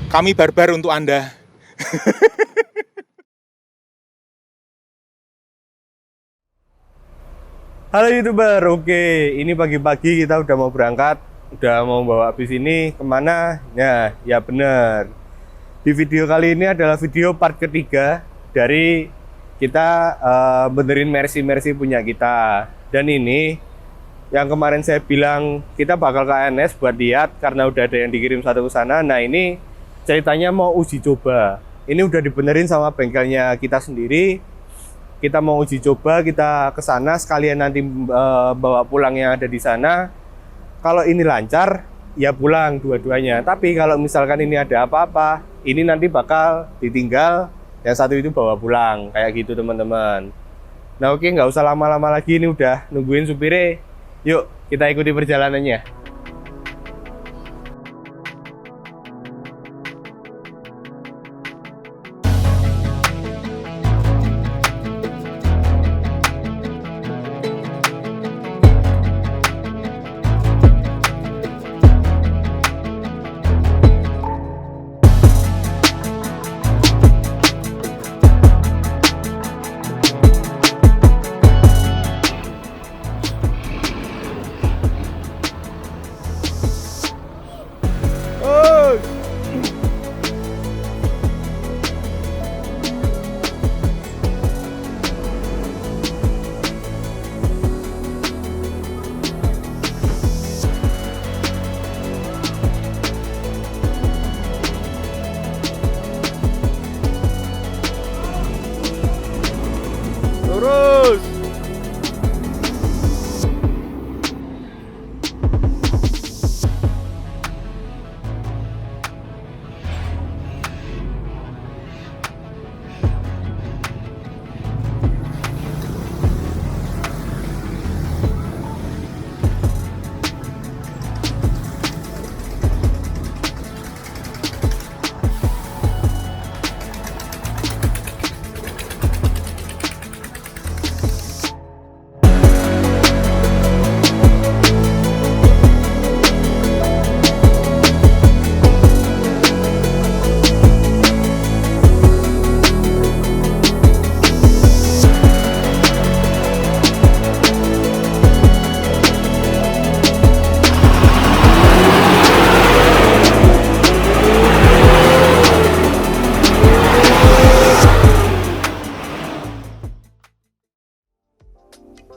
Kami barbar untuk Anda. Halo YouTuber, oke, ini pagi-pagi kita udah mau berangkat, udah mau bawa bis ini kemana? Nah, ya bener. Di video kali ini adalah video part ketiga dari kita benerin Mercy punya kita. Dan ini yang kemarin saya bilang kita bakal ke ANS buat lihat karena udah ada yang dikirim satu ke sana. Nah ini ceritanya mau uji coba. Ini udah dibenerin sama bengkelnya kita sendiri. Kita mau uji coba, kita ke sana sekalian nanti bawa pulang yang ada di sana. Kalau ini lancar, ya pulang dua-duanya. Tapi kalau misalkan ini ada apa-apa, ini nanti bakal ditinggal, yang satu itu bawa pulang, kayak gitu teman-teman. Nah oke, nggak usah lama-lama lagi, ini udah nungguin supirnya. Yuk, kita ikuti perjalanannya. Terus.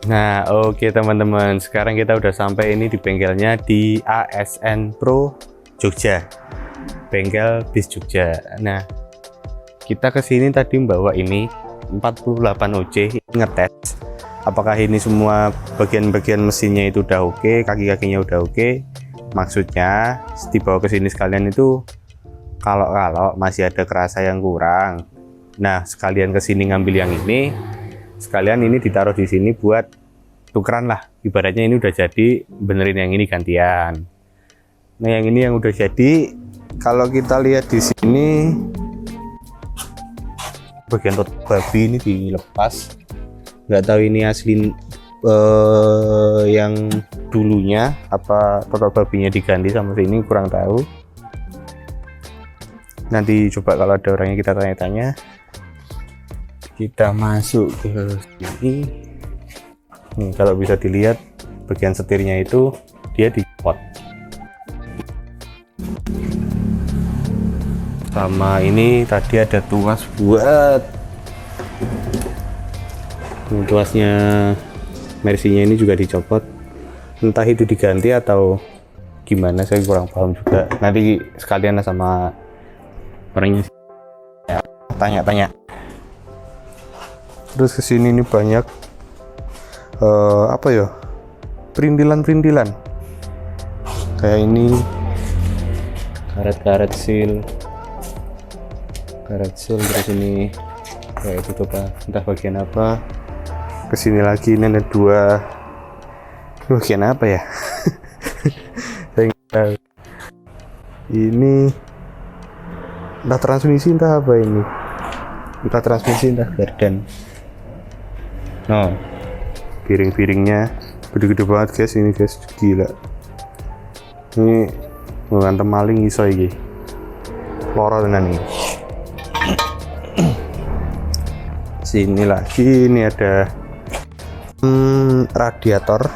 Nah oke teman-teman, sekarang kita udah sampai ini di bengkelnya di ASN Pro Jogja, bengkel bis Jogja. Nah kita kesini tadi membawa ini 48 OC ngetes apakah ini semua bagian-bagian mesinnya itu udah oke, kaki-kakinya udah oke. Maksudnya dibawa ke sini sekalian itu kalau masih ada kerasa yang kurang, nah sekalian kesini ngambil yang ini, sekalian ini ditaruh di sini buat tukeran lah, ibaratnya ini udah jadi, benerin yang ini gantian. Nah yang ini yang udah jadi, kalau kita lihat di sini bagian total babi ini dilepas, nggak tahu ini asli yang dulunya apa total babinya diganti sama sini, kurang tahu. Nanti coba kalau ada orangnya kita tanya-tanya. Kita masuk ke sini. Nih, kalau bisa dilihat bagian setirnya itu dia dicopot. Sama ini tadi ada tuas buat tuasnya Mercy-nya ini juga dicopot. Entah itu diganti atau gimana, saya kurang paham juga. Nanti sekalian sama orangnya ya, tanya-tanya. Terus kesini ini banyak apa ya, perintilan kayak ini, karet seal, terus ini kayak itu apa, entah bagian apa. Kesini lagi ini ada dua bagian apa ya. Saya nggak tahu. Ini entah transmisi, entah apa ini, entah transmisi, entah gardan. No, piring-piringnya gede-gede banget guys, ini guys, gila. Ini ngantem maling iso iki. loro tenan nih. Sini lagi ini ada radiator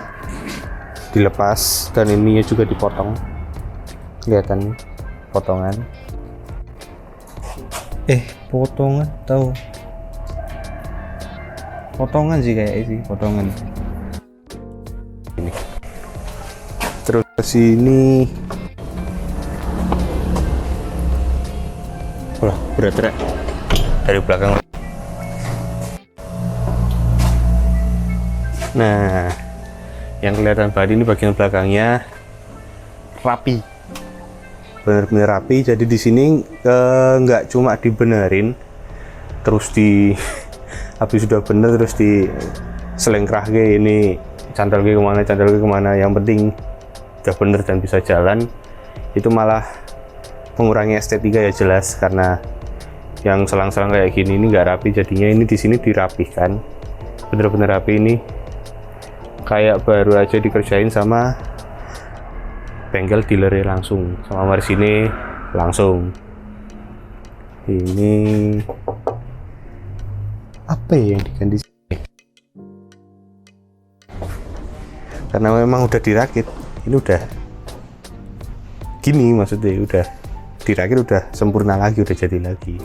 dilepas dan ininya juga dipotong, kelihatan potongan. Potongan tahu? Potongan sih kayak sih potongan. Ini. Terus ke sini. Wah, berat dari belakang. Nah, yang kelihatan banget ini bagian belakangnya rapi, bener-bener rapi. Jadi di sini nggak cuma dibenerin, terus habis sudah bener terus di selengkrah ini cantol kemana. Yang penting udah bener dan bisa jalan. Itu malah mengurangi estetika ya jelas, karena yang selang-selang kayak gini ini nggak rapi. Jadinya ini di sini dirapihkan, bener-bener rapi ini. Kayak baru aja dikerjain sama bengkel dealernya langsung, sama mari sini langsung. Ini apa ya yang diganti? Karena memang udah dirakit, ini udah gini, maksudnya udah dirakit, udah sempurna lagi, udah jadi lagi.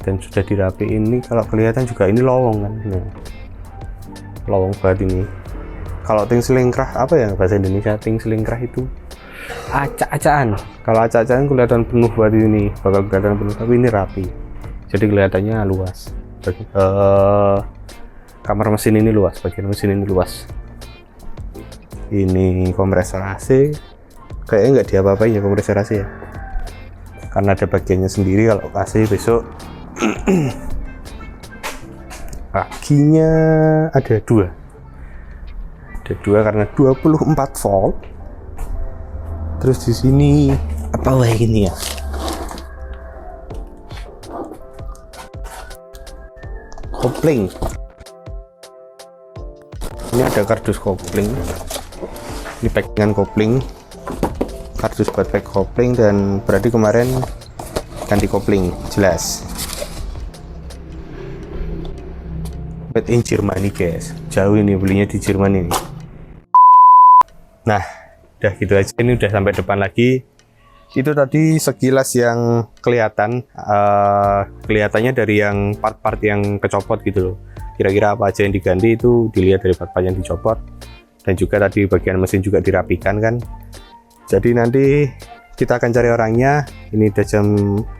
Dan sudah dirapi ini, kalau kelihatan juga ini lowong kan. Nah, lowong banget ini. Kalau ting selingkrah apa ya bahasa Indonesia? Ting selingkrah itu acak-acakan. Kalau acak-acakan kelihatan penuh banget ini, bakal kelihatan penuh, tapi ini rapi. Jadi kelihatannya luas. Kamar mesin ini luas, bagian mesin ini luas. Ini kompresor AC. Kayaknya nggak diapa-apain ya kompresor AC ya. Karena ada bagiannya sendiri. Kalau AC besok akinya ada dua karena 24 volt. Terus di sini apa wah ini ya? Kopling. Ini ada kardus kopling. Ini packingan kopling. Kardus buat pack kopling, dan berarti kemarin ganti kopling jelas. Made in Germany guys, jauh ini belinya di Jerman ini. Nah, udah gitu aja, ini udah sampai depan lagi. Itu tadi sekilas yang kelihatan, kelihatannya dari yang part-part yang kecopot gitu loh. Kira-kira apa aja yang diganti itu dilihat dari part-part yang dicopot. Dan juga tadi bagian mesin juga dirapikan kan. Jadi nanti kita akan cari orangnya. Ini udah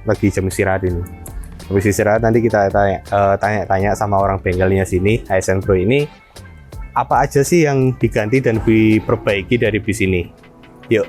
lagi jam istirahat ini. Habis istirahat nanti kita tanya-tanya sama orang bengkelnya sini, ASN Pro ini, apa aja sih yang diganti dan diperbaiki dari bis ini. Yuk.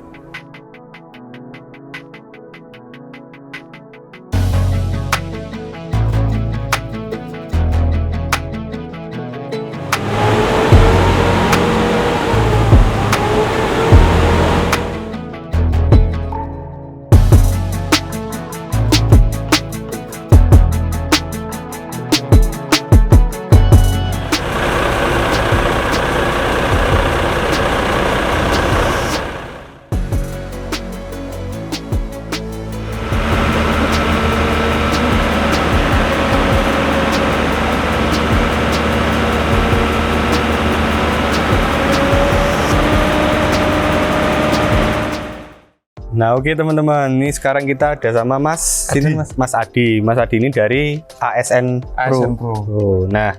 Nah oke teman-teman, ini sekarang kita ada sama Mas Adi. Mas Adi ini dari ASN Pro. Oh, nah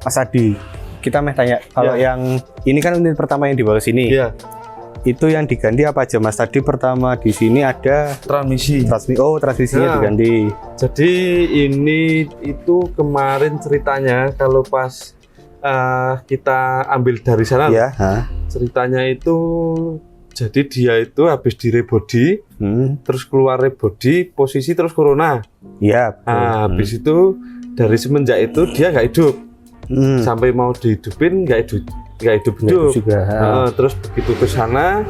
Mas Adi, kita mau tanya, kalau yang ini kan unit pertama yang dibawa sini. Iya. Itu yang diganti apa aja Mas? Tadi pertama di sini ada transmisinya diganti. Jadi ini itu kemarin ceritanya kalau pas kita ambil dari sana, ceritanya itu jadi dia itu habis rebody, terus keluar rebody, posisi terus corona. Iya. Habis itu dari semenjak itu dia nggak hidup, sampai mau dihidupin nggak hidup juga. Terus begitu ke sana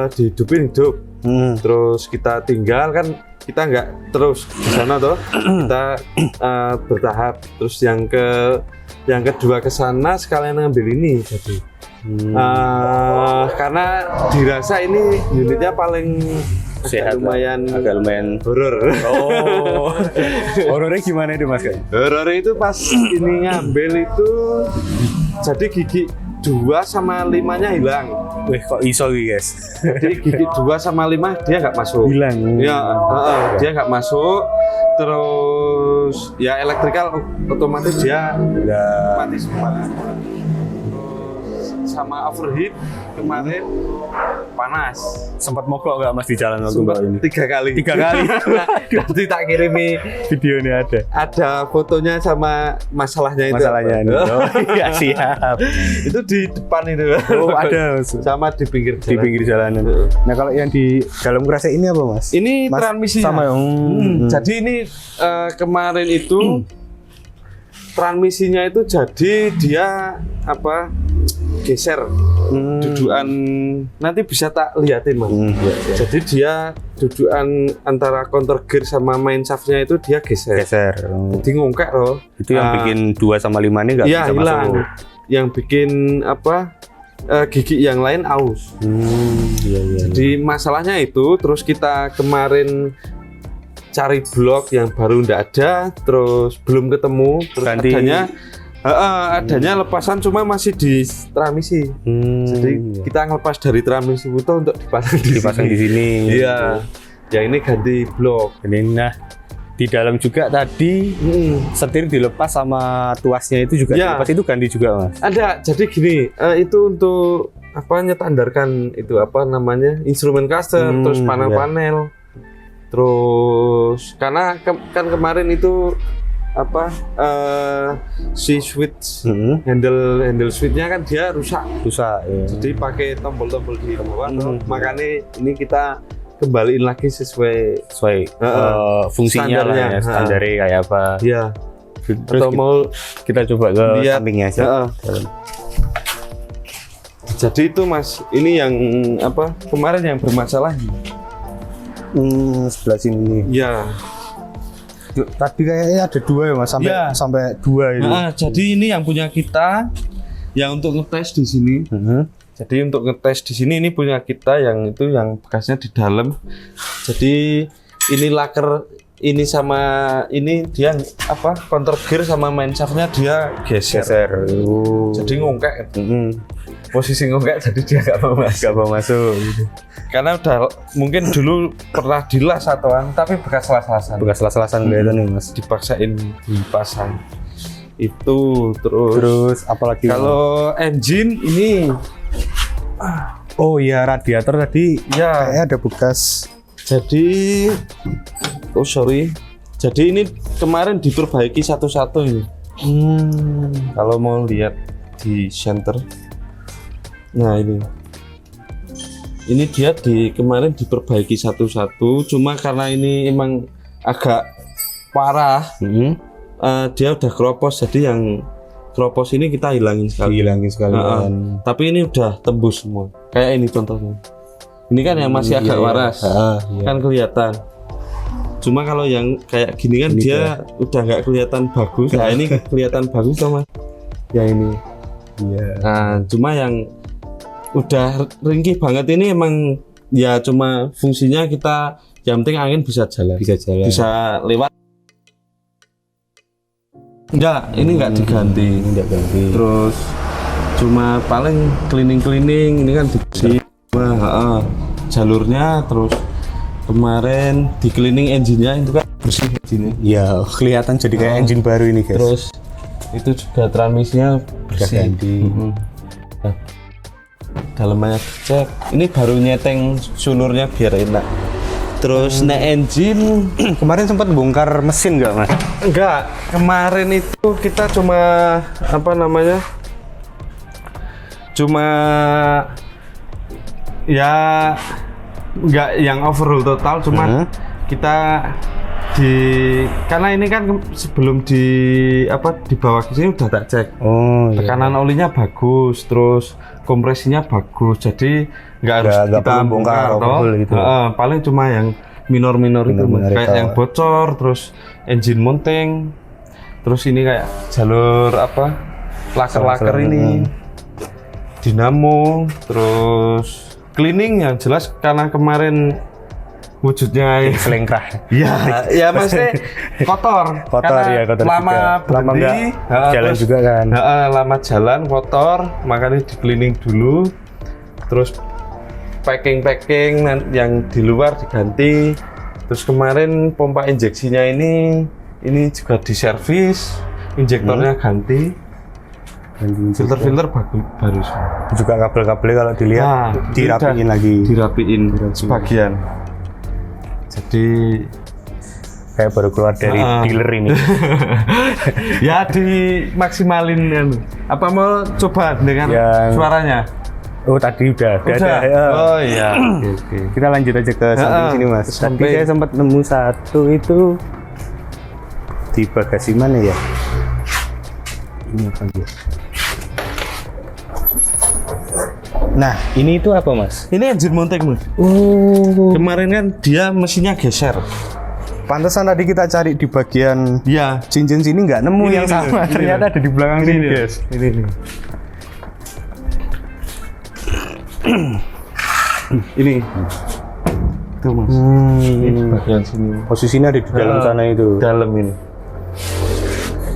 dihidupin hidup. Terus kita tinggal kan, kita nggak terus di sana toh, kita bertahap. Terus yang kedua ke sana sekalian ngambil ini jadi. Karena dirasa ini unitnya paling Sehat lumayan horor. Oh. Horornya gimana itu Mas? Horor itu pas ini ngambil itu jadi gigi 2 sama 5-nya hilang. Wih, kok iso guys? Jadi gigi 2 sama 5 dia nggak masuk. Hilang. Ya, dia nggak masuk. Terus ya elektrikal otomatis dia mati semua. Sama overheat kemarin panas. Sempat mogok nggak Mas di jalan waktu Sempat ini? 3 kali. 3 kali. Nanti tak kirimi Videonya ada. Ada fotonya sama masalahnya itu. Masalahnya ini. Oh iya siap. Itu di depan itu. Oh ada Mas. Sama di pinggir jalan. Di pinggir jalanan. Nah kalau yang di dalam kresek ini apa Mas? Ini transmisinya. Sama yang. Jadi ini kemarin itu transmisinya itu jadi dia apa? Geser dudukan, nanti bisa tak liatin Mas. Jadi dia dudukan antara counter gear sama main shaftnya itu dia geser. Jadi ngungkek loh. Itu yang bikin 2 sama 5 ini nggak bisa hilang. masuk. Yang bikin apa gigi yang lain aus. Jadi masalahnya itu terus kita kemarin cari blok yang baru ndak ada, terus belum ketemu, terus adanya lepasan cuma masih di transmisi. Jadi kita ngelepas dari transmisi itu untuk dipasang di sini. Iya. Ya ini ganti blok. Ini nah di dalam juga tadi setir dilepas sama tuasnya itu juga dilepas, itu ganti juga Mas. Ada. Jadi gini, itu untuk apa nyetandarkan itu apa namanya instrumen caster, terus panel-panel. Terus karena kan kemarin itu apa si switch handle switchnya kan dia rusak ya. Jadi pakai tombol-tombol di bawah makanya ini kita kembaliin lagi sesuai fungsinya lah ya, standarnya kayak apa ya. Terus atau mau kita coba ke sampingnya aja. Jadi itu Mas, ini yang apa kemarin yang bermasalah sebelah sini ya. Tadi kayaknya ada 2 ya Mas, sampai 2 ini. Jadi ini yang punya kita, yang untuk ngetes di sini. Jadi untuk ngetes di sini ini punya kita yang itu yang bekasnya di dalam. Jadi ini laker ini sama ini dia apa counter gear sama main shaftnya dia geser. Jadi ngungkek. Posisi ngungkek jadi dia nggak mau masuk. Karena udah mungkin dulu pernah dilas satuan tapi bekas las-lasan kelihatan nih Mas. Dipaksain dipasang itu terus apalagi kalau engine ini oh iya radiator tadi ya kayaknya ada bekas. Jadi jadi ini kemarin diperbaiki satu-satu ini. Kalau mau lihat di center, nah ini dia kemarin diperbaiki satu-satu. Cuma karena ini emang agak parah, dia udah keropos. Jadi yang keropos ini kita hilangin sekalian. Tapi ini udah tembus semua. Kayak ini contohnya. Ini kan yang masih agak waras, kan kelihatan. Cuma kalau yang kayak gini kan dia udah nggak kelihatan bagus. Nah ini kelihatan bagus sama. Ya ini. Nah cuma yang udah ringkih banget ini emang ya cuma fungsinya kita yang penting angin bisa jalan. Bisa lewat. Enggak, ini enggak diganti. Terus cuma paling cleaning ini kan di jalurnya, terus kemarin di cleaning engine-nya itu kan bersih engine-nya. Ya, kelihatan jadi kayak engine baru ini, guys. Terus itu juga transmisinya bersih. Nah, dalamnya cek. Ini baru nyeteng sulurnya biar enak. Terus nek engine kemarin sempat bongkar mesin nggak, Mas? Enggak, kemarin itu kita cuma apa namanya? Cuma ya enggak yang overhaul total, cuma kita karena ini kan sebelum dibawa ke sini udah tak cek. Tekanan olinya bagus, terus kompresinya bagus, jadi nggak harus kita bongkar gitu. Paling cuma yang minor-minor itu, kayak yang bocor, terus engine mounting, terus ini kayak jalur laker-laker ini, dinamo, terus cleaning yang jelas karena kemarin wujudnya selengkah. ya ya maksudnya kotor Ya kotor lama juga. Lama nggak jalan juga kan. Lama jalan kotor, makanya di cleaning dulu, terus packing yang di luar diganti. Terus kemarin pompa injeksinya ini juga diservis, injektornya ganti, filter baru semua. Juga kabel-kabelnya kalau dilihat dirapiin sebagian. Jadi kayak baru keluar dari dealer ini. Ya dimaksimalin kan. Apa mau coba dengan suaranya? Oh tadi udah. Ya. Oh iya. Oke. Kita lanjut aja ke samping sini Mas. Tadi saya sempat nemu satu itu di bagasi mana ya? Ini apa ya? Nah, ini itu apa Mas? Ini engine mounting Mas. Oh. Kemarin kan dia mesinnya geser. Pantesan tadi kita cari di bagian cincin sini nggak nemu yang sama. Ternyata ada di belakang sini guys. Ini. Ini. Tuh Mas. Ini bagian sini. Posisinya ada di dalam sana itu. Dalam ini.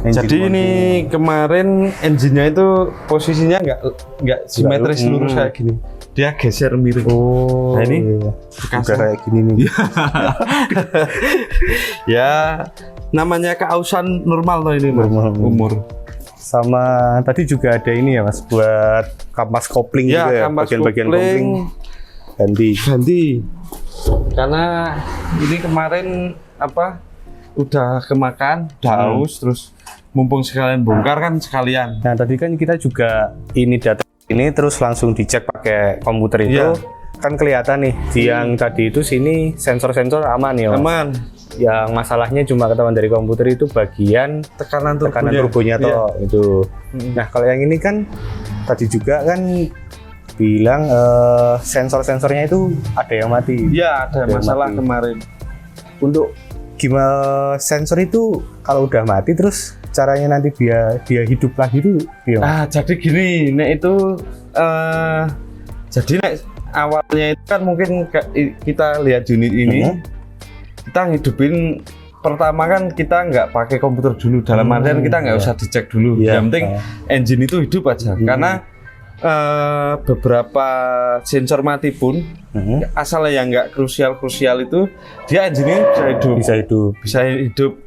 Jadi ini kemarin engine-nya itu posisinya nggak simetris lurus kayak gini. Dia geser miring. Oh. Nah ini udah kayak gini nih. Ya namanya keausan normal loh ini Mas. Umur. Sama tadi juga ada ini ya Mas buat kampas kopling juga ya. Bagian-bagian kopling ganti. Karena ini kemarin udah kemakan, udah haus, terus mumpung sekalian bongkar kan sekalian. Nah tadi kan kita juga ini data ini terus langsung dicek pakai komputer itu, kan kelihatan nih yang tadi itu sini sensor-sensor aman ya Mas? Aman. Yang masalahnya cuma ketahuan dari komputer itu bagian tekanan turbonya toh itu. Nah kalau yang ini kan tadi juga kan bilang sensor-sensornya itu ada yang mati. Iya ada masalah kemarin. Untuk gimana sensor itu kalau udah mati terus caranya nanti dia hidup lagi itu gimana? Jadi gini, awalnya itu kan mungkin kita lihat unit ini, kita ngidupin pertama kan kita nggak pakai komputer dulu, dalam artian kita nggak usah dicek dulu, yang penting engine itu hidup aja, karena beberapa sensor mati pun asal yang nggak krusial itu dia engine-nya bisa hidup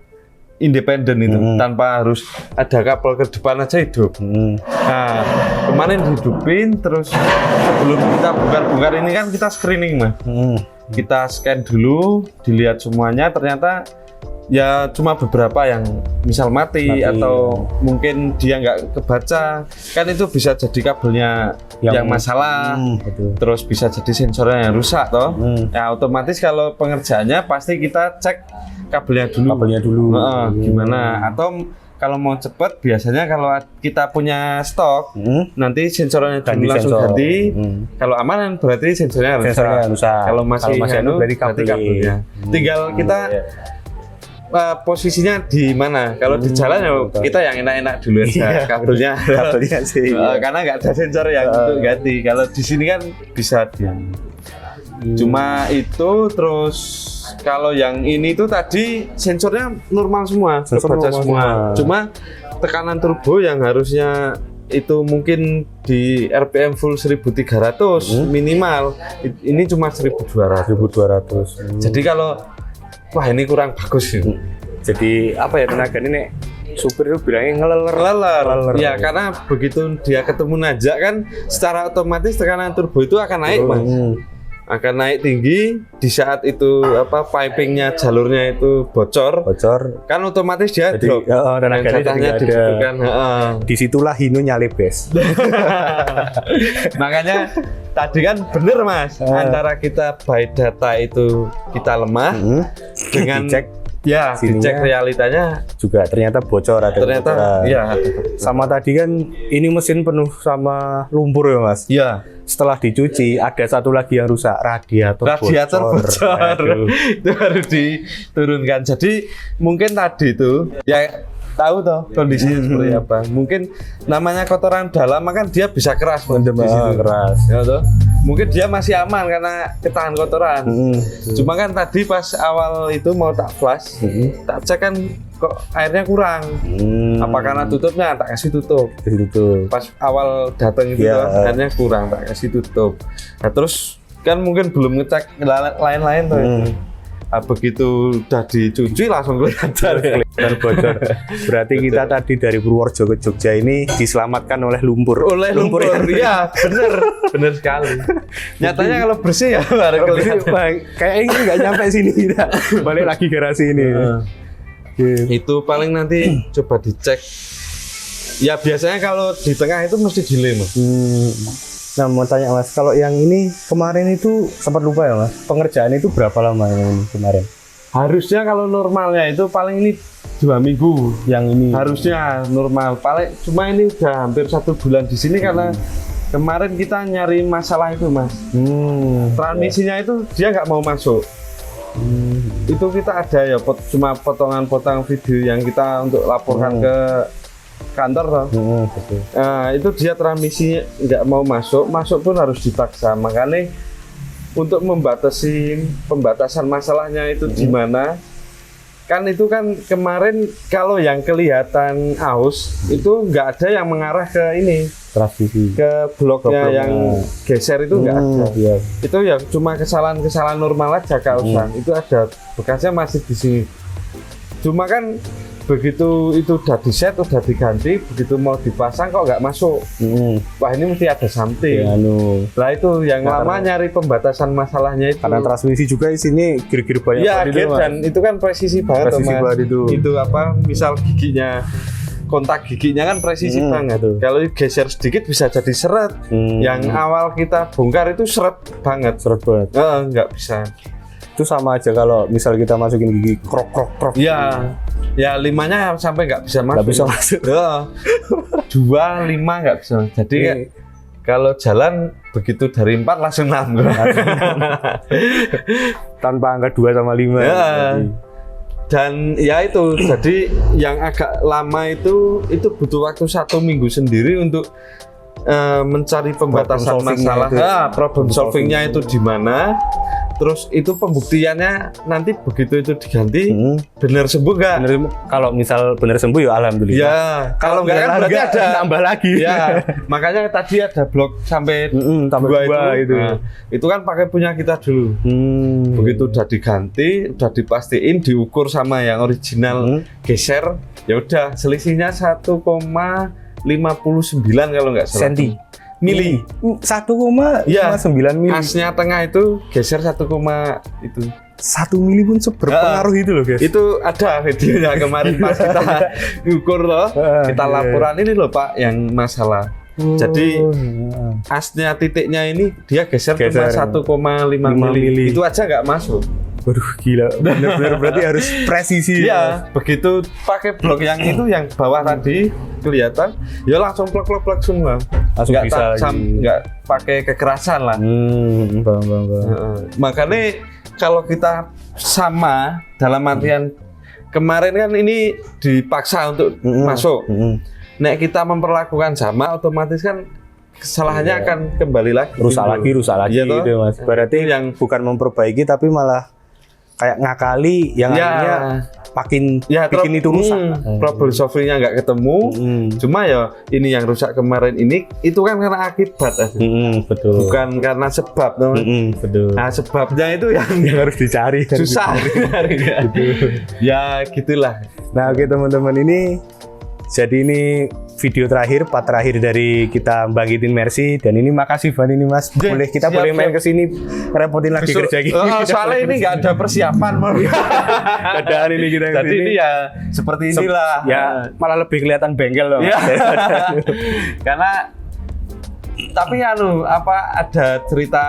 independen itu tanpa harus ada kabel ke depan aja hidup. Nah kemarin hidupin, terus sebelum kita bongkar ini kan kita screening Mas. Kita scan dulu, dilihat semuanya, ternyata ya cuma beberapa yang misal mati atau mungkin dia nggak kebaca, kan itu bisa jadi kabelnya yang masalah, terus bisa jadi sensornya yang rusak toh. Ya otomatis kalau pengerjaannya pasti kita cek kabelnya dulu. Gimana, atau kalau mau cepet biasanya kalau kita punya stok nanti sensornya dulu langsung ganti. Kalau aman berarti sensornya rusak. Kalau masih berarti kabelnya. Tinggal kita posisinya di mana. Kalau di jalan ya kita yang enak-enak dulu aja kabelnya sih. Karena nggak ada sensor yang untuk ganti. Kalau di sini kan bisa dia. Cuma itu, terus kalau yang ini tuh tadi sensornya normal semua, terbaca semua. Cuma tekanan turbo yang harusnya itu mungkin di RPM full 1300 minimal, ini cuma 1200. Jadi kalau wah ini kurang bagus gitu. Jadi apa ya, tenaga ini supir itu bilangnya ngeleler. Ya karena begitu dia ketemu nanjak kan secara otomatis tekanan turbo itu akan naik Mas. Akan naik tinggi. Di saat itu pipingnya, jalurnya itu bocor kan otomatis dia drop. Tenaganya dibutuhkan. Disitulah Hino nyalip bes. Makanya tadi kan bener Mas, antara kita by data itu kita lemah dengan dicek realitanya juga ternyata bocor. Iya. Sama tadi kan ini mesin penuh sama lumpur ya Mas. Iya. Setelah dicuci ada satu lagi yang rusak, radiator bocor. Itu harus diturunkan. Jadi mungkin tadi itu ya tahu toh kondisinya seperti apa. Mungkin namanya kotoran dalam kan dia bisa keras, keras. Ya toh. mungkin dia masih aman karena ketahan kotoran. Cuma kan tadi pas awal itu mau tak flash, tak cek kan kok airnya kurang. Apa karena tutupnya tak kasih tutup. Pas awal datang itu airnya kurang, tak kasih tutup. Nah terus kan mungkin belum ngecek lain-lain tuh. Nah, begitu udah dicuci langsung kelihatan bocor. Berarti kita tadi dari Purworejo ke Jogja ini diselamatkan oleh lumpur. Iya, bener sekali. Nyatanya kalau bersih ya baru kelihatan. Kayak ini nggak nyampe sini kita. Balik lagi garasi ini. Itu paling nanti coba dicek. Ya biasanya kalau di tengah itu mesti dilem. Nah mau tanya Mas, kalau yang ini kemarin itu sempat lupa ya Mas, pengerjaan itu berapa lama yang ini kemarin? Harusnya kalau normalnya itu paling ini 2 minggu. Yang ini harusnya normal, paling cuma ini udah hampir 1 bulan di sini karena kemarin kita nyari masalah itu Mas. Transmisinya itu dia nggak mau masuk. Itu kita ada ya cuma potongan-potongan video yang kita untuk laporkan ke kantor toh. Nah, itu dia transmisi nggak mau masuk pun harus dipaksa. Makanya untuk pembatasan masalahnya itu di mana? Kan itu kan kemarin kalau yang kelihatan aus itu nggak ada yang mengarah ke ini transmisi ke bloknya yang geser itu nggak ada. Itu ya cuma kesalahan normal aja kausan. Itu ada bekasnya masih di sini. Cuma kan begitu itu udah di-set, udah diganti, begitu mau dipasang kok nggak masuk. Wah ini mesti ada something. Nah itu yang lama nyari pembatasan masalahnya itu. Karena transmisi juga di sini gear-gear banyak. Iya, gear dan itu kan presisi banget itu apa? Misal giginya, kontak giginya kan presisi banget. Kalau geser sedikit bisa jadi seret. Yang awal kita bongkar itu seret banget. Nggak bisa. Itu sama aja kalau misal kita masukin gigi krok. Ya 5-nya sampai nggak bisa masuk. Nggak bisa masuk. 2, 5 nggak bisa. Jadi kalau jalan begitu dari 4 langsung 6. Tanpa angka 2 sama 5. Dan ya itu, jadi yang agak lama itu butuh waktu 1 minggu sendiri untuk mencari pembatasan masalah. Problem solvingnya itu di mana? Terus itu pembuktiannya nanti begitu itu diganti benar sembuh nggak? Kalau misal benar sembuh ya alhamdulillah. Ya kalau nggak kan berarti ada tambah lagi. Ya makanya tadi ada blok sampai 2 itu. Nah, itu kan pakai punya kita dulu. Begitu udah diganti, udah dipastiin, diukur sama yang original geser, ya udah selisihnya 1,59 kalau nggak salah. Senti. Mili 1,9 mili. Asnya tengah itu geser 1, itu 1 mili pun berpengaruh itu loh guys. Itu ada videonya kemarin pas kita ukur loh, kita laporan ini loh Pak yang masalah. Jadi asnya titiknya ini dia geser cuma 1,5 mili. Itu aja nggak masuk. Waduh gila, benar-benar berarti harus presisi. Iya, begitu pakai blok yang itu yang bawah tadi kelihatan, ya langsung plek semua. Langsung nggak pakai kekerasan lah. Makanya kalau kita sama dalam artian kemarin kan ini dipaksa untuk masuk. Nek kita memperlakukan sama, otomatis kan kesalahannya akan kembali lagi. Rusak lagi gitu Mas. Berarti yang bukan memperbaiki tapi malah kayak ngakali yang lainnya makin bikin itu rusak. Problem solvingnya nggak ketemu. Cuma ya ini yang rusak kemarin ini itu kan karena akibat. Betul. Bukan karena sebab. Betul. Nah sebabnya itu yang harus dicari. Susah. Ya gitulah. Nah oke teman-teman, ini jadi ini video terakhir, part terakhir dari kita bangkitin Mercy, dan ini makasih banget ini Mas. Kita boleh main ke sini, repotin lagi kerja gitu. Soalnya ini nggak ada persiapan keadaan ini kita. Jadi ini ya seperti inilah. Ya malah lebih kelihatan bengkel loh. Karena tapi ada cerita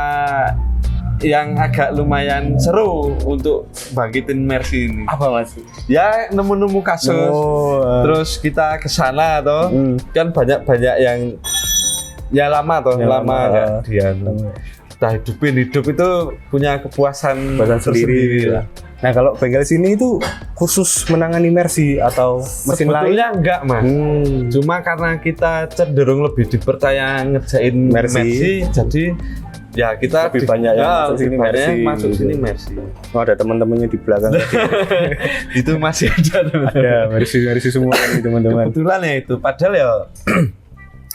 yang agak lumayan seru untuk bangkitin Mercy ini. Apa Mas? Ya nemu kasus, terus kita kesana toh, kan banyak yang ya lama dia. Kita hidup itu punya kepuasan sendiri lah. Nah kalau bengkel sini itu khusus menangani Mercy atau mesin lain? Sebetulnya enggak Mas. Cuma karena kita cenderung lebih dipercaya ngerjain Mercy, jadi Ya kita lebih banyak yang masuk sini Mercy. Masuk sini Mercy. Oh, ada teman-temannya di belakang. Itu masih ada teman-teman. Ada Mercy semua nih teman-teman. Kebetulan ya itu. Padahal ya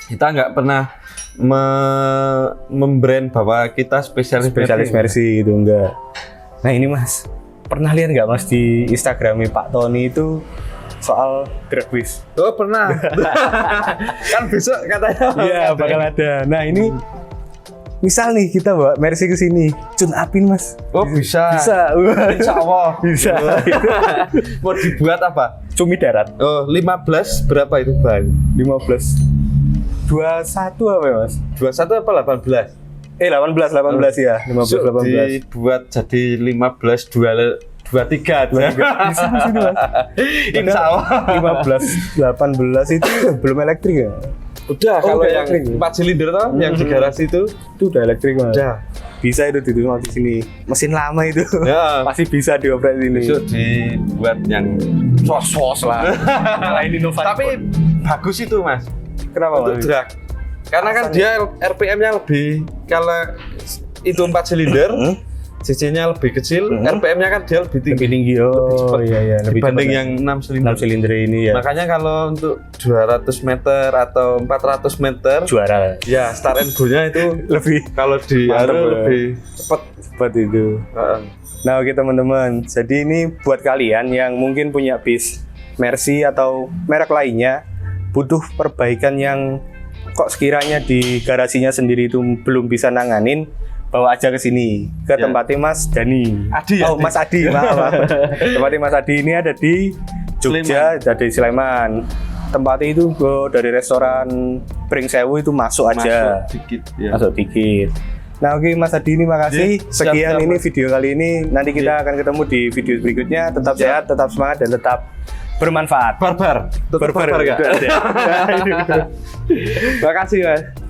kita nggak pernah membrand bahwa kita spesialis Mercy itu enggak. Nah ini Mas, pernah lihat nggak Mas di Instagramnya Pak Tony itu soal drag quiz? Oh pernah. Kan besok katanya. Iya bakal ada. Nah ini misal nih kita bawa Mercy ke sini, tune upin Mas. Oh bisa. Bisa. Insya Allah. Bisa. Mau dibuat apa? Cumi darat. Oh 15 berapa itu Bang? 15. 21 apa ya Mas? 21 apa 18? 18 ya. 15 18. Dibuat jadi 15 23 Bisa Mas ini Mas. Insya Allah 15 18 itu belum elektrik ya? Udah, kalau yang elektrik. 4 silinder toh, yang di garasi itu udah elektrik Mas. udah. Bisa itu ditulis di sini. Mesin lama itu. Ya. Pasti bisa dioperasi ini. Besok dibuat yang sos lah. Lain inovasi. Tapi bagus itu Mas. Kenapa Untuk Mas? drag. Karena kan dia RPM-nya lebih, kalau itu 4 silinder, CC-nya lebih kecil, RPM-nya kan dia lebih tinggi. Lebih tinggi. Oh iya lebih dibanding cepat, yang 6 silinder. 6 silinder ini ya. Makanya kalau untuk 200 meter atau 400 meter Juara. ya start and go-nya itu Lebih kalau di Mantap, aro ya. lebih cepat itu. Nah oke teman-teman, jadi ini buat kalian yang mungkin punya bis Mercy atau merek lainnya, butuh perbaikan yang kok sekiranya di garasinya sendiri itu belum bisa nanganin, bawa aja ke sini ke tempatnya Mas Dani. Adi ya? Oh Mas Adi, maaf. Tempatnya Mas Adi ini ada di Jogja, ada di Sleman. Tempatnya itu dari restoran Pring Sewu itu masuk aja. Masuk dikit ya. Masuk dikit. Nah oke Mas Adi ini makasih. Sekian ini video kali ini. Nanti kita akan ketemu di video berikutnya. Tetap sehat, tetap semangat dan tetap bermanfaat. Barbar. Tetap barbar enggak? Itu ada. Terima kasih Mas.